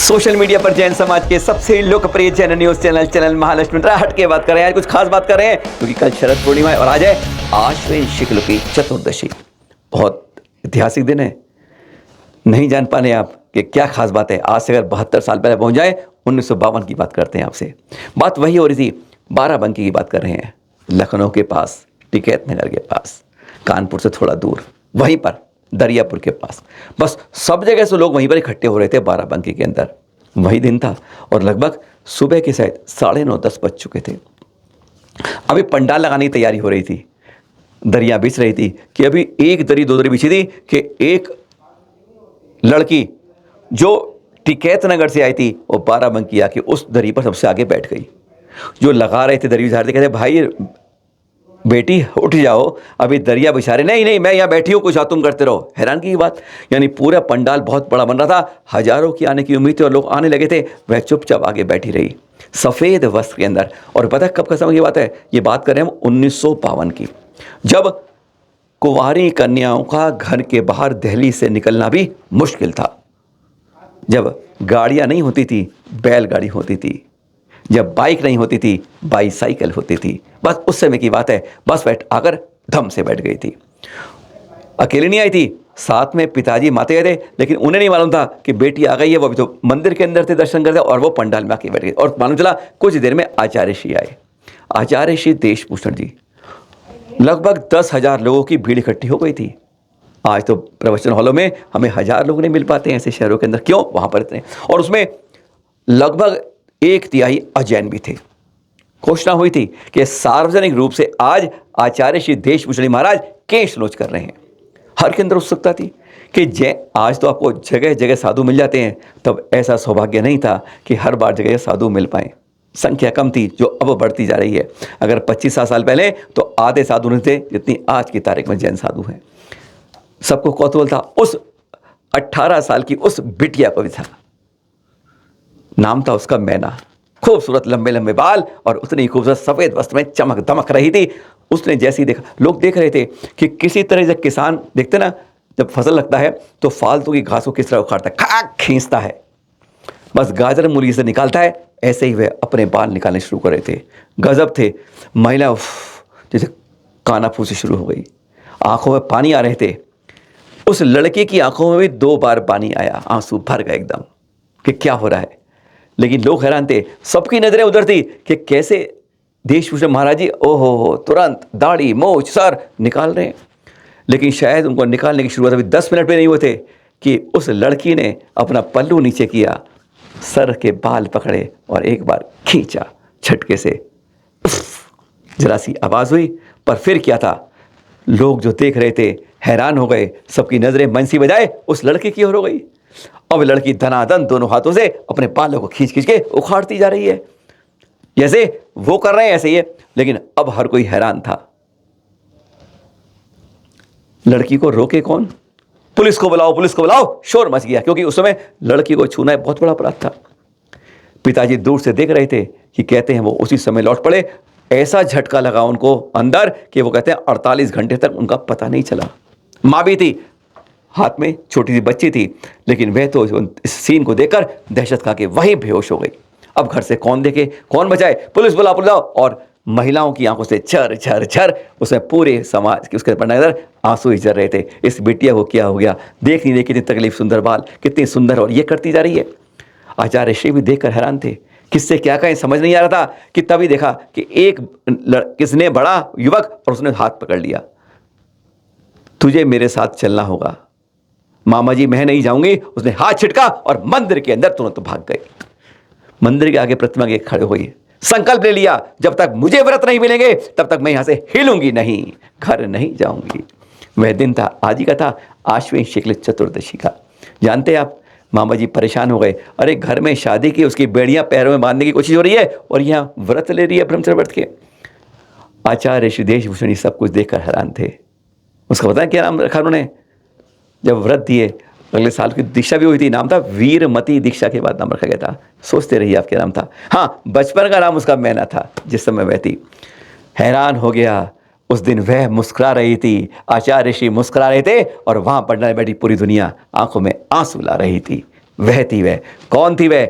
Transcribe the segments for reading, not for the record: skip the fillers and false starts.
Social media पर जैन समाज के सबसे लोकप्रिय चैनल न्यूज चैनल महालक्ष्मी हट के बात कर रहे हैं। आज कुछ खास बात कर रहे हैं क्योंकि कल शरद पूर्णिमा है और आज है आश्विन शुक्ल की चतुर्दशी। बहुत ऐतिहासिक दिन है। नहीं जान पाने आप कि क्या खास बात है। आज से अगर 72 साल पहले पहुंच जाए 1952 की बात करते हैं आपसे। बात वही हो रही थी, बाराबंकी की बात कर रहे हैं, लखनऊ के पास, टिकैत नगर के पास, कानपुर से थोड़ा दूर, वहीं पर दरियापुर के पास। बस सब जगह से लोग वहीं पर इकट्ठे हो रहे थे बाराबंकी के अंदर। वही दिन था और लगभग सुबह के शायद 9:30-10 बज चुके थे। अभी पंडाल लगाने की तैयारी हो रही थी, दरिया बिछ रही थी कि अभी एक दरी दो दरी बिछी थी कि एक लड़की जो टिकैत नगर से आई थी वो बाराबंकी आके उस दरी पर सबसे आगे बैठ गई। जो लगा रहे थे दरी बिछा रहे थे, कहते भाई बेटी उठ जाओ, अभी दरिया बिछा रहे। नहीं मैं यहाँ बैठी हूँ, कुछ तुम करते रहो। हैरान की बात, यानी पूरा पंडाल बहुत बड़ा बन रहा था, हजारों की आने की उम्मीद थी और लोग आने लगे थे। वह चुपचाप आगे बैठी रही सफ़ेद वस्त्र के अंदर। और पता कब का समय की बात है, ये बात करें हम 1952 की, जब कुंवारी कन्याओं का घर के बाहर दहलीज से निकलना भी मुश्किल था, जब गाड़ियाँ नहीं होती थी बैलगाड़ी होती थी, जब बाइक नहीं होती थी बाईसाइकिल होती थी। बस उस समय की बात है। बस बैठ आकर धम से बैठ गई थी। अकेली नहीं आई थी, साथ में पिताजी माते गए थे, लेकिन उन्हें नहीं मालूम था कि बेटी आ गई है। वो अभी तो मंदिर के अंदर थे, दर्शन करते, और वो पंडाल में आके बैठ गई। और मालूम चला कुछ देर में आचार्य श्री आए, आचार्य श्री देशभूषण जी। लगभग 10,000 लोगों की भीड़ इकट्ठी हो गई थी। आज तो प्रवचन हॉलों में हमें 1000 लोग नहीं मिल पाते हैं ऐसे शहरों के अंदर, क्यों? वहाँ पर इतने। और उसमें लगभग 1/3 अजैन भी थे। घोषणा हुई थी कि सार्वजनिक रूप से आज आचार्य श्री देशभूषण महाराज केश नोच कर रहे हैं। हर के अंदर उत्सुकता थी कि आज तो आपको जगह जगह साधु मिल जाते हैं, तब ऐसा सौभाग्य नहीं था कि हर बार जगह साधु मिल पाए। संख्या कम थी जो अब बढ़ती जा रही है। अगर 25 साल पहले तो आधे साधु नहीं थे जितनी आज की तारीख में जैन साधु हैं। सबको कौतूहल था। उस 18 साल की उस बिटिया को भी था, नाम था उसका मैना। खूबसूरत लंबे लंबे बाल और उतनी खूबसूरत सफ़ेद वस्त्र में चमक दमक रही थी। उसने जैसे ही देखा, लोग देख रहे थे कि किसी तरह से किसान देखते ना, जब फसल लगता है तो फालतू की घास को किस तरह उखाड़ता है, खाक खींचता है, बस गाजर मूली से निकालता है, ऐसे ही वह अपने बाल निकालने शुरू कर रहे थे। गजब थे। महिला जैसे कानाफूसी शुरू हो गई, आंखों में पानी आ रहे थे। उस लड़के की आंखों में भी 2 बार पानी आया, आंसू भर गए एकदम कि क्या हो रहा है। लेकिन लोग हैरान थे, सबकी नजरें उधर थी कि कैसे देशभूषण महाराज जी ओहो तुरंत दाढ़ी मोछ सर निकाल रहे हैं। लेकिन शायद उनको निकालने की शुरुआत अभी 10 मिनट भी नहीं हुए थे कि उस लड़की ने अपना पल्लू नीचे किया, सर के बाल पकड़े और एक बार खींचा झटके से। जरा सी आवाज हुई, पर फिर क्या था, लोग जो देख रहे थे हैरान हो गए। सबकी नजरें बंसी बजाए उस लड़के की ओर हो गई। अब लड़की धनाधन दोनों हाथों से अपने बालों को खींच खींच के उखाड़ती जा रही है, जैसे वो कर रहे हैं ऐसे ही है। लेकिन अब हर कोई हैरान था। लड़की को रोके कौन? पुलिस को बुलाओ, शोर मच गया, क्योंकि उस समय लड़की को छूना बहुत बड़ा अपराध था। पिताजी दूर से देख रहे थे कि कहते हैं वो उसी समय लौट पड़े। ऐसा झटका लगा उनको अंदर कि वो कहते हैं 48 घंटे तक उनका पता नहीं चला। माँ भी थी, हाथ में छोटी सी बच्ची थी, लेकिन वह तो इस सीन को देखकर दहशत खा के वहीं बेहोश हो गई। अब घर से कौन देखे, कौन बचाए? पुलिस बुलाओ। और महिलाओं की आंखों से छर छर छर, उसमें पूरे समाज के उसके नजर आंसू ही झर रहे थे। इस बिटिया को क्या हो गया, देख नहीं कितनी तकलीफ, सुंदर बाल, कितनी सुंदर, और ये करती जा रही है। आचार्य श्री भी देखकर हैरान थे, किससे क्या कहें समझ नहीं आ रहा था। कि तभी देखा कि एक किसने बड़ा युवक और उसने हाथ पकड़ लिया, तुझे मेरे साथ चलना होगा। मामा जी मैं नहीं जाऊंगी। उसने हाथ छिटका और मंदिर के अंदर तुरंत भाग गए। मंदिर के आगे प्रतिमा के खड़े हुई, संकल्प ले लिया, जब तक मुझे व्रत नहीं मिलेंगे तब तक मैं यहां से हिलूंगी नहीं, घर नहीं जाऊंगी। वह दिन था, आज ही का था, आश्विन शुक्ल चतुर्दशी का। जानते आप, मामा जी परेशान हो गए। अरे घर में शादी की, उसकी बेड़ियां पैरों में बांधने की कोशिश हो रही है और यहाँ व्रत ले रही है ब्रह्मचर्य व्रत के। आचार्य श्री देशभूषण सब कुछ देखकर हैरान थे। उसका पता है क्या नाम रखा उन्होंने? जब व्रत दिए अगले साल की दीक्षा भी हुई थी, नाम था वीरमती दीक्षा के बाद नाम रखा गया था। सोचते रहिए आप क्या नाम था। हाँ, बचपन का नाम उसका मैना था जिस समय वह थी। हैरान हो गया। उस दिन वह मुस्कुरा रही थी, आचार्य श्री मुस्कुरा रहे थे और वहां पढ़ने बैठी पूरी दुनिया आंखों में आंसू ला रही थी। वह थी वह। कौन थी वह?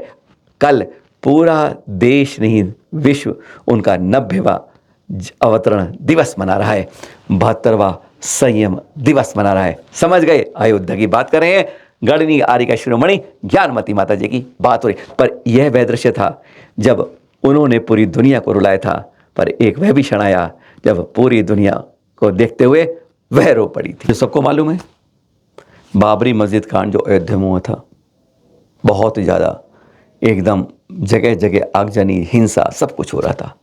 कल पूरा देश नहीं विश्व उनका 90वां अवतरण दिवस मना रहा है, 72वां संयम दिवस मना रहा है। समझ गए? अयोध्या की बात कर रहे हैं, गणनी आर्यिका शिरोमणि ज्ञानमती माता जी की बात हो रही। पर यह वह दृश्य था जब उन्होंने पूरी दुनिया को रुलाया था, पर एक वह भी क्षण आया जब पूरी दुनिया को देखते हुए वह रो पड़ी थी। सबको मालूम है बाबरी मस्जिद कांड जो अयोध्या में हुआ था, बहुत ही ज़्यादा एकदम जगह जगह आगजनी, हिंसा, सब कुछ हो रहा था।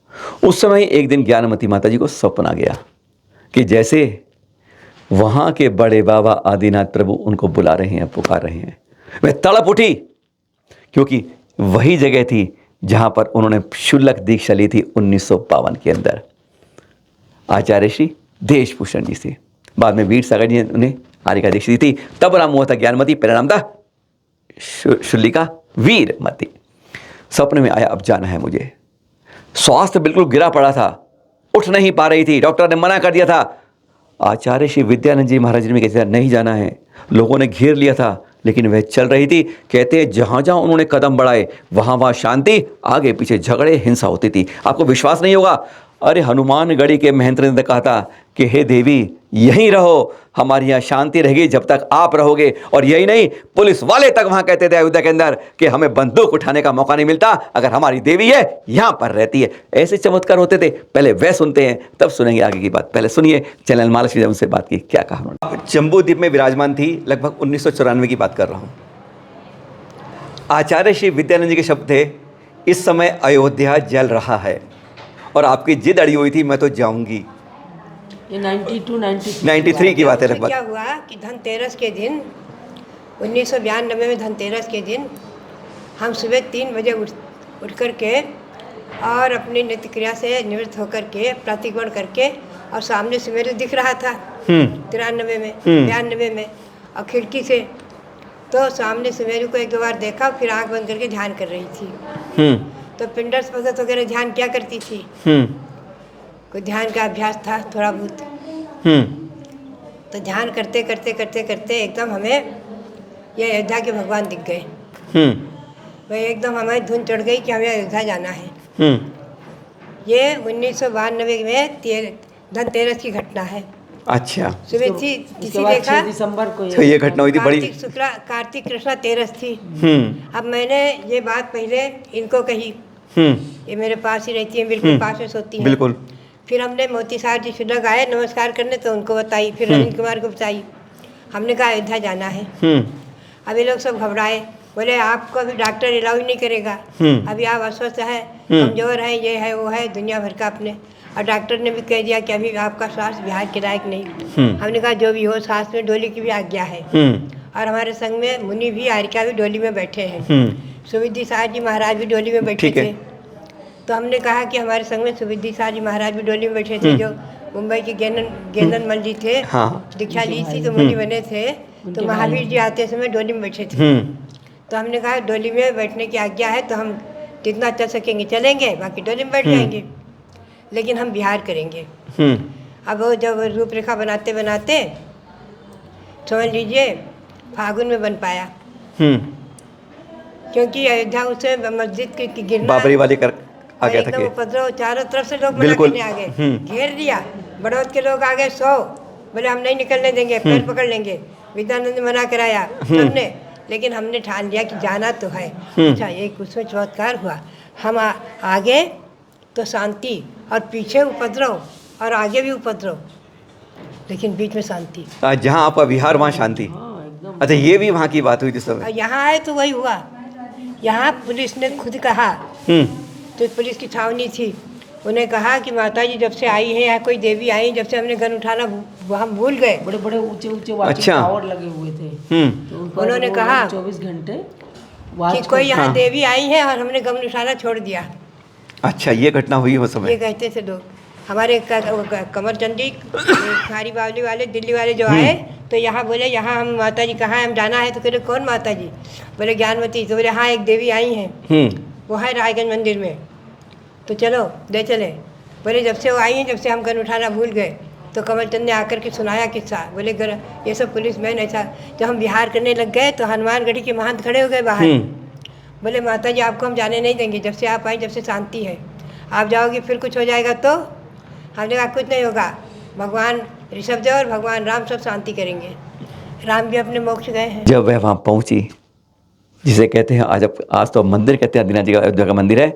उस समय एक दिन ज्ञानमती माता जी को सपना आ गया कि जैसे वहाँ के बड़े बाबा आदिनाथ प्रभु उनको बुला रहे हैं, पुकार रहे हैं। वह तड़प उठी, क्योंकि वही जगह थी जहाँ पर उन्होंने शुल्लक दीक्षा ली थी 1952 के अंदर आचार्य श्री देशभूषण जी से। बाद में वीर सागर जी ने उन्हें आर्यिका दीक्षा दी थी। तब नाम हुआ था ज्ञानमती, पहला नाम था शुल्लिका वीरमती। सपने में आया अब जाना है मुझे। स्वास्थ्य बिल्कुल गिरा पड़ा था, उठ नहीं पा रही थी, डॉक्टर ने मना कर दिया था। आचार्य श्री विद्यानंद जी महाराज ने कहते नहीं जाना है, लोगों ने घेर लिया था, लेकिन वह चल रही थी। कहते हैं जहाँ जहाँ उन्होंने कदम बढ़ाए वहाँ वहाँ शांति, आगे पीछे झगड़े, हिंसा होती थी। आपको विश्वास नहीं होगा, अरे हनुमानगढ़ी के महंत ने कहा था कि हे देवी यहीं रहो, हमारी यहाँ शांति रहेगी जब तक आप रहोगे। और यही नहीं, पुलिस वाले तक वहाँ कहते थे अयोध्या के अंदर कि हमें बंदूक उठाने का मौका नहीं मिलता अगर हमारी देवी है यहाँ पर रहती है। ऐसे चमत्कार होते थे। पहले वह सुनते हैं, तब सुनेंगे आगे की बात। पहले सुनिए चैनल महालक्ष्मी उनसे बात की, क्या कहा उन्होंने। जम्बू द्वीप में विराजमान थी, लगभग 1994 की बात कर रहा हूँ। आचार्य श्री विद्यानंद जी के शब्द थे, इस समय अयोध्या जल रहा है और आपकी जिद अड़ी हुई थी मैं तो जाऊंगी। ये 93 की बात है लगभग। क्या हुआ कि धनतेरस के दिन 1992 में धनतेरस के दिन हम सुबह 3 बजे उठ कर के और अपनी नित्य क्रिया से निवृत्त होकर के प्रतिक्रमण करके, और सामने से मेरे दिख रहा था 93 में 92 में, और खिड़की से तो सामने से मेरे को 1-2 बार देखा, फिर आंख बंद करके ध्यान कर रही थी। तो पिंडर पद्धत वगैरह ध्यान क्या करती थी, कोई ध्यान का अभ्यास था थोड़ा बहुत। तो ध्यान करते करते करते करते एकदम हमें ये अयोध्या के भगवान दिख गए। वह एकदम हमारी धुन चढ़ गई कि हमें अयोध्या जाना है। ये 1992 में धनतेरस की घटना है। अच्छा, सुबह थी किसी देखा दिसंबर को तो ये घटना हुई थी बड़ी। कार्तिक कृष्णा तेरस थी। अब मैंने ये बात पहले इनको कही, ये मेरे पास ही रहती है, बिल्कुल पास में सोती है। बिल्कुल। फिर हमने मोती साहब जी सुलग आए नमस्कार करने, तो उनको बताई, फिर रविंद्र कुमार को बताई। हमने कहा अयोध्या जाना है। अभी लोग सब घबराए, बोले आपको अभी डॉक्टर अलाउ नहीं करेगा, अभी आप अस्वस्थ है, कमजोर है, ये है वो है, दुनिया भर का अपने। और डॉक्टर ने भी कह दिया कि अभी आपका स्वास्थ्य बिहार के लायक नहीं। हमने कहा जो भी हो, साथ में डोली की भी आज्ञा है। और हमारे संग में मुनि भी, आर्यिका भी डोली में बैठे हैं। सुविद्धि साहब जी महाराज भी डोली में बैठे थे। तो हमने कहा कि हमारे संग में सुविद्धि साहब जी महाराज भी डोली में बैठे थे, जो मुंबई के गेंदन मल जी थे। दीक्षा ली थी तो मुनि बने थे, तो महावीर जी आते समय डोली में बैठे थे। तो हमने कहा डोली में बैठने की आज्ञा है, तो हम जितना चल सकेंगे चलेंगे, बाकी डोली में बैठ जाएंगे, लेकिन हम बिहार करेंगे। अब वो जब रूपरेखा बनाते बनाते समझ लीजिए फागुन में बन पाया, क्योंकि अयोध्या उसे मस्जिद की गिरना बाबरी वाली कर आ गया था, उपद्रव चारों तरफ से लोग बना करने आ गए, घेर लिया। बड़ौद के लोग आ गए 100, बोले हम नहीं निकलने देंगे, पैर पकड़ लेंगे। विद्यानंद ने मना कराया सबने, लेकिन हमने ठान लिया कि जाना तो है। अच्छा, एक उसमें चमत्कार हुआ, हम आगे तो शांति और पीछे उपद्रव और आगे भी उपद्रव, लेकिन बीच में शांति। जहाँ आपका विहार वहाँ शांति। अच्छा, ये भी वहाँ की बात हुई थी सब। यहाँ आए तो वही हुआ। यहाँ पुलिस ने खुद कहा, तो पुलिस की छावनी थी, उन्हें कहा कि माता जी जब से आई हैं, यहाँ कोई देवी आई, जब से हमने गन उठाना हम भूल गए। बड़े बड़े ऊंचे ऊंचे टावर लगे हुए थे। तो उन्होंने कहा 24 घंटे कि कोई यहाँ देवी आई है और हमने गन उठाना छोड़ दिया। अच्छा, ये घटना हुई वो समय। ये कहते थे लोग। हमारे कमर चंदी खारी बावली वाले दिल्ली वाले जो आए, तो यहाँ बोले यहाँ हम माता जी कहाँ हम जाना है, तो कहते कौन माता जी, बोले ज्ञानमती। तो बोले हाँ एक देवी आई हैं, वो है रायगंज मंदिर में, तो चलो ले चले। बोले जब से वो आई हैं जब से हम गन उठाना भूल गए। तो कमलचंद ने आकर के सुनाया किस्सा। बोले ये सब पुलिस मैन ऐसा। जब हम बिहार करने लग गए तो हनुमानगढ़ी के महंत खड़े हो गए बाहर। बोले माता जी आपको हम जाने नहीं देंगे, जब से आप आई जब से शांति है, आप जाओगे फिर कुछ हो जाएगा तो। हमने कहा कुछ नहीं होगा, भगवान ऋषभदेव और भगवान राम सब शांति करेंगे। राम भी अपने मोक्ष गए हैं। जब वह वहाँ पहुँची, जिसे कहते हैं आज तो मंदिर कहते हैं, आदिनाथ जी का अयोध्या का मंदिर है,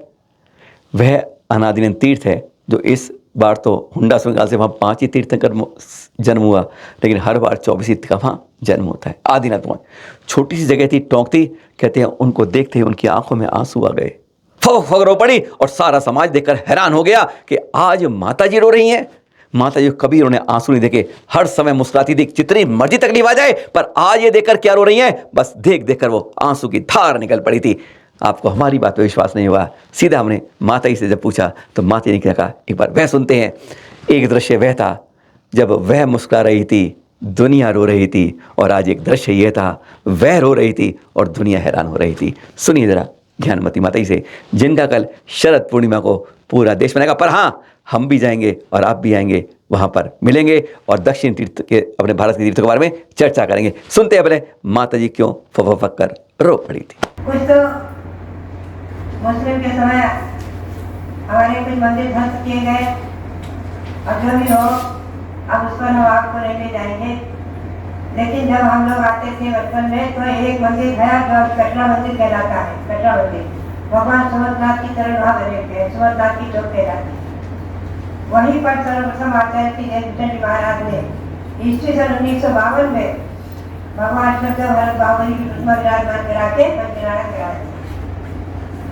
वह अनादिनंद तीर्थ है, जो इस बार तो हुंडा काल से वहाँ 5 ही तीर्थंकर जन्म हुआ, लेकिन हर बार 24 तीर्थ का वहाँ जन्म होता है। आदिनाथ वहाँ छोटी सी जगह थी, टोंकती, कहते हैं उनको देखते ही उनकी आंखों में आंसू आ गए, फग रो पड़ी, और सारा समाज देखकर हैरान हो गया कि आज माता जी रो रही हैं। माता जी कभी उन्होंने आंसू नहीं देखे, हर समय मुस्कुराती थी, जितनी मर्जी तकलीफ आ जाए, पर आज ये देखकर क्या रो रही हैं, बस देख कर वो आंसू की धार निकल पड़ी थी। आपको हमारी बात पे विश्वास नहीं हुआ, सीधा हमने माता जी से जब पूछा तो माता जी ने कहा एक बार वह सुनते हैं। एक दृश्य वह था जब वह मुस्कुरा रही थी, दुनिया रो रही थी, और आज एक दृश्य यह था, वह रो रही थी और दुनिया हैरान हो रही थी। सुनिए जरा ज्ञानमती माता जी से, जिनका कल शरद पूर्णिमा को पूरा देश मनाएगा, पर हाँ हम भी जाएंगे और आप भी आएंगे, वहाँ पर मिलेंगे और दक्षिण तीर्थ के, अपने भारत के तीर्थों के बारे में चर्चा करेंगे। सुनते हैं पहले माता जी क्यों फक कर रो पड़ी थी। कुछ तो मुस्लिम के समय हमारे कुछ मंदिर ध्वस्त किए गए, और जो भी हो अब उस पर हम आपको नहीं ले जाएंगे। लेकिन जब हम लोग आते थे बचपन में तो एक मंदिर है जो कटरा मंदिर कहलाता है। कटरा मंदिर भगवान सुमंतनाथ की तरह वहाँ बने थे, सुमंतनाथ की चौक कहलाती। वहीं पर सर्वप्रथम आचार्य श्री जयचंद्र जी महाराज ने ईस्वी सन 1952 में भगवान ऋषभदेव भरत बाहुबली की प्रतिमा विराजमान करा के पंचनारायण कराया।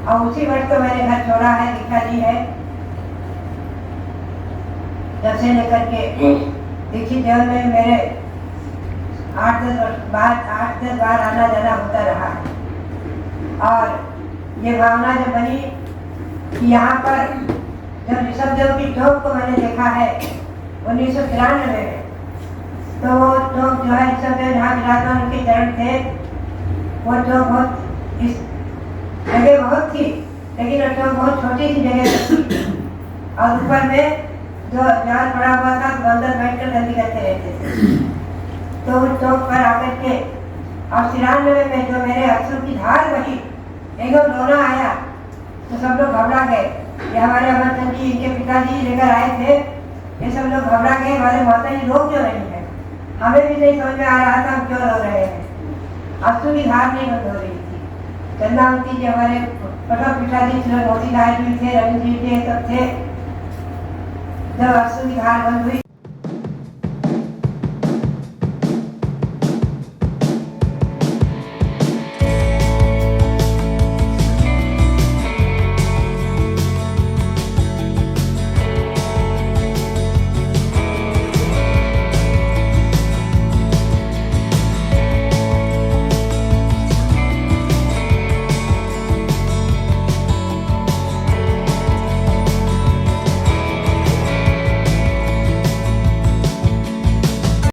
और उसी वर्ष तो मैंने घर छोड़ा है, दीक्षा ली है। जब से लेकर के दीक्षित जीवन में मेरे 8-10 बार आना जाना होता रहा है। और ये भावना जब बनी कि यहाँ पर जब ऋषभदेव की चौक को मैंने देखा है 1993 में, तो वो चौक जो है ऋषभदेव जहाँ विराजमान उनके चरण थे, वो चौक बहुत इस जगह बहुत थी, लेकिन वो चौक बहुत छोटी सी जगह थी। और ऊपर में जो जाल पड़ा हुआ था तो अंदर बैठकर गंदी करते रहते थे। तो उस चौक पर आकर के और 93 में जो मेरे अश्रु की धार बही, एकदम रोना आया, तो सब लोग घबरा गए। ये हमारे अमरचंद जी, इनके पिताजी लेकर आए थे, ये सब लोग घबरा गए, हमारे माता जी रो क्यों रही है। हमें भी नहीं समझ में आ रहा था हम क्यों रो रहे हैं। अश्रु की धार नहीं बंद हो रही थी। चंदावती जी हमारे प्रथम पिताजी मोती लाल जी थे, रविंद्र जी थे, सब थे। जब अश्रु की धार बंद हुई